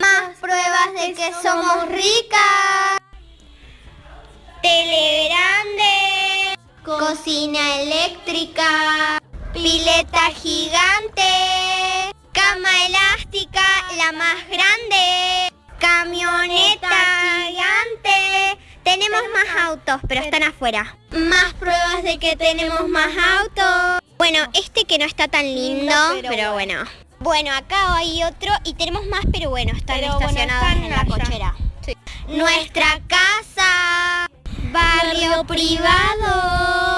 Más pruebas de que somos ricas. Tele grande. Cocina eléctrica. Pileta gigante. Cama elástica, la más grande. Camioneta gigante. Tenemos más autos, pero están afuera. Más pruebas de que tenemos más autos. Bueno, este que no está tan lindo, pero bueno. Bueno, acá hay otro y tenemos más, pero bueno, están estacionados en la cochera. Sí. Nuestra casa, barrio privado.